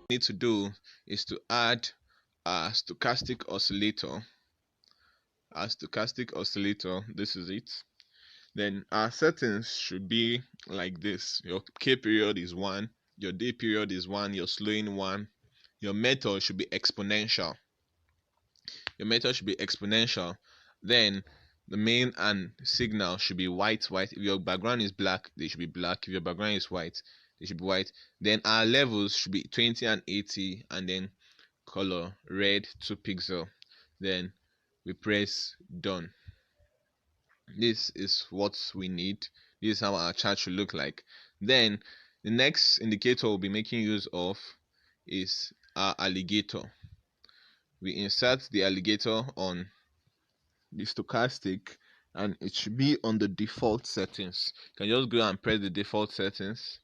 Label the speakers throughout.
Speaker 1: need to do is to add a stochastic oscillator. A stochastic oscillator, this is it. Then our settings should be like this. Your K period is 1, your day period is 1, your slowing 1. Your method should be exponential. Your method should be exponential. Then the main and signal should be white. If your background is black, they should be black. If your background is white, they should be white. Then our levels should be 20 and 80, and then color red 2 pixel. Then we press done. This is what we need. This is how our chart should look like. Then the next indicator we'll be making use of is our alligator. We insert the alligator on the stochastic, and it should be on the default settings. You can just go and press the default settings.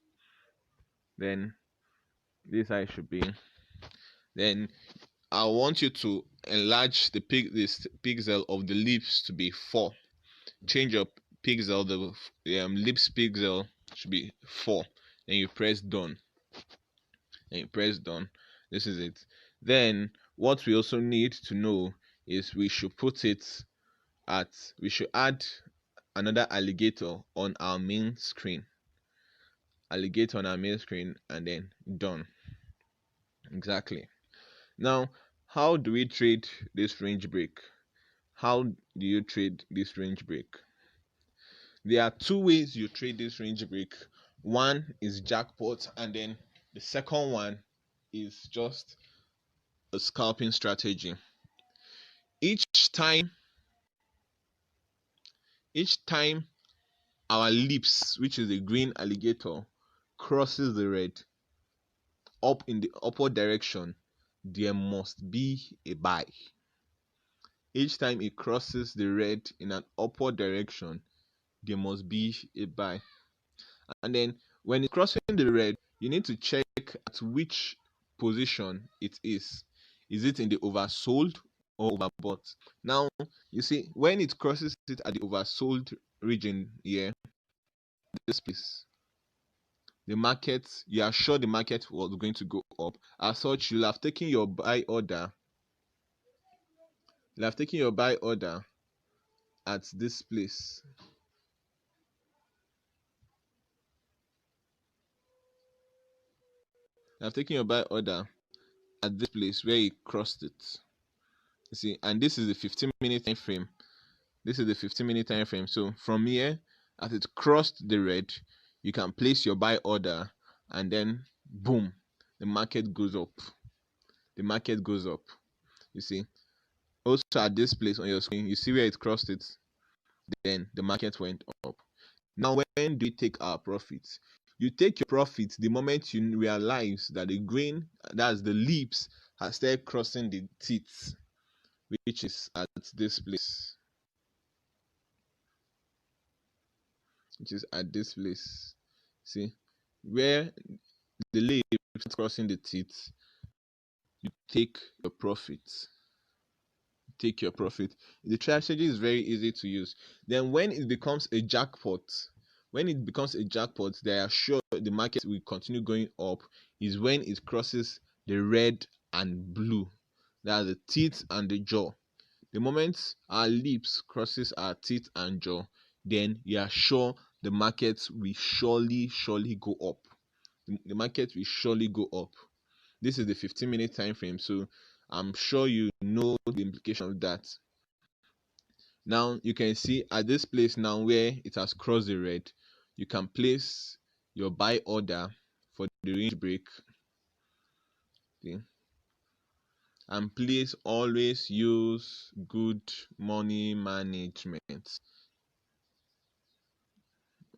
Speaker 1: Then this how it should be. Then I want you to enlarge this pixel of the lips to be 4. Change your pixel, the lips pixel should be 4. Then you press done. This is it. Then what we also need to know is we should add another alligator on our main screen. Alligator on our main screen, and then done. Exactly. Now, how do we trade this range break? How do you trade this range break? There are 2 ways you trade this range break. One is jackpot, and then the second one is just a scalping strategy. Each time our lips, which is a green alligator, crosses the red up in the upward direction, there must be a buy. Each time it crosses the red in an upward direction, there must be a buy. And then when it's crossing the red, you need to check at which position it is. Is it in the oversold or overbought? Now, you see, when it crosses it at the oversold region here, this place, the market, you are sure the market was going to go up. As such, you'll have taken your buy order. You'll have taken your buy order at this place. I've taken your buy order at this place where it crossed it. You see, and this is the 15-minute time frame. This is the 15-minute time frame. So from here, as it crossed the red, you can place your buy order, and then boom, the market goes up. The market goes up. You see, also at this place on your screen, you see where it crossed it, then the market went up. Now, when do you take our profits? You take your profits the moment you realize that the green, that's the lips, has started crossing the teeth, which is at this place. See, where the lips is crossing the teeth, you take your profits. The strategy is very easy to use. Then when it becomes a jackpot, they are sure the market will continue going up, is when it crosses the red and blue. That are the teeth and the jaw. The moment our lips crosses our teeth and jaw, then you are sure the market will surely go up. The market will surely go up. This is the 15-minute time frame, so I'm sure you know the implication of that. Now you can see at this place now where it has crossed the red, you can place your buy order for the range break. Okay. And please always use good money management.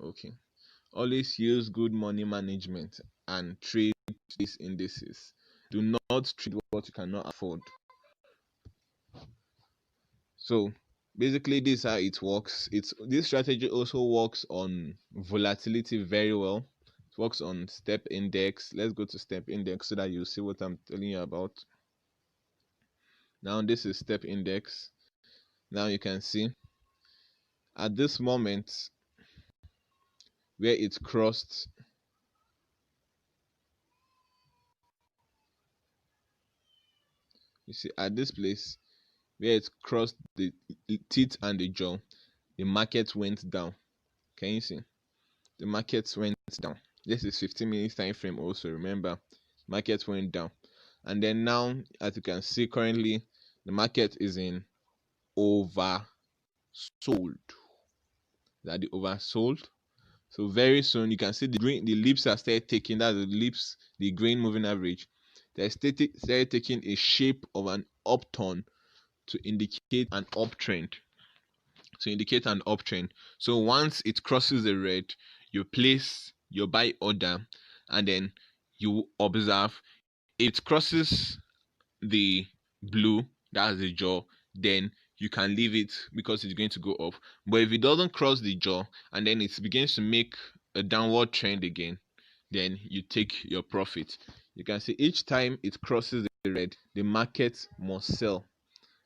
Speaker 1: Okay. Always use good money management and trade these indices. Do not trade what you cannot afford. So basically this is how it works. This strategy also works on volatility very well. It works on step index. Let's go to step index so that you see what I'm telling you about. Now this is step index. Now you can see at this moment where it crossed You see, at this place where it crossed the teeth and the jaw, the market went down. Can you see? The market went down. This is 15 minutes time frame also. Remember, market went down. And then now, as you can see currently, the market is in oversold. That the oversold. So very soon you can see the green, the lips are started taking, that's the lips, the grain moving average. They started taking a shape of an upturn to indicate an uptrend. So once it crosses the red, you place your buy order, and then you observe. If it crosses the blue, that's the jaw, then you can leave it because it's going to go up. But if it doesn't cross the jaw and then it begins to make a downward trend again, then you take your profit. You can see each time it crosses the red, the market must sell,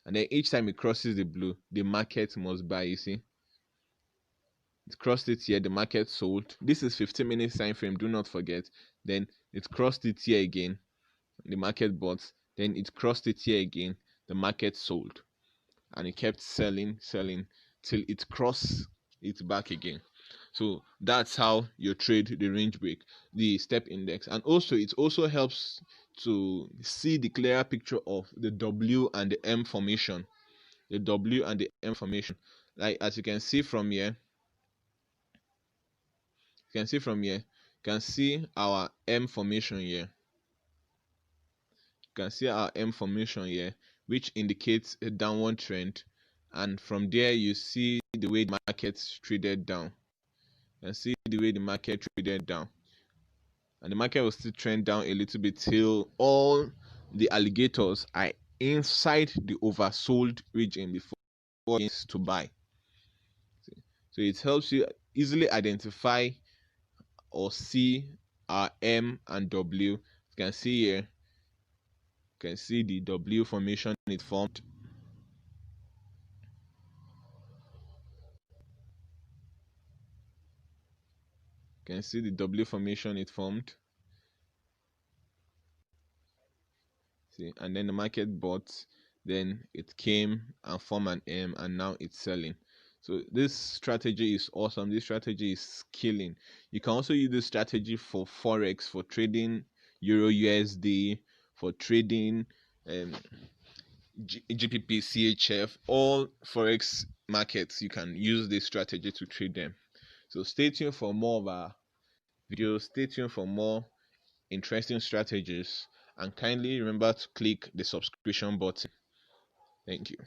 Speaker 1: and then each time it crosses the blue, the market must buy. You see, it crossed it here, the market sold. This is 15 minutes time frame, do not forget. Then it crossed it here again, the market bought. Then it crossed it here again, the market sold, and it kept selling till it crossed it back again. So that's how you trade the range break, the step index. And also it also helps to see the clearer picture of the W and the M formation. The W and the M formation, like as you can see from here, you can see our M formation here. You can see our M formation here, which indicates a downward trend, and from there you see the way the market traded down. You can see the way the market traded down, and the market will still trend down a little bit till all the alligators are inside the oversold region before it's to buy. So it helps you easily identify or see our M and W. You can see here, you can see the W formation it formed. You can see the W formation it formed. See, and then the market bought, then it came and formed an M, and now it's selling. So this strategy is awesome. This strategy is killing. You can also use this strategy for forex, for trading Euro USD, for trading GPP, CHF, all forex markets. You can use this strategy to trade them. So stay tuned for more of our videos. Stay tuned for more interesting strategies, and kindly remember to click the subscription button. Thank you.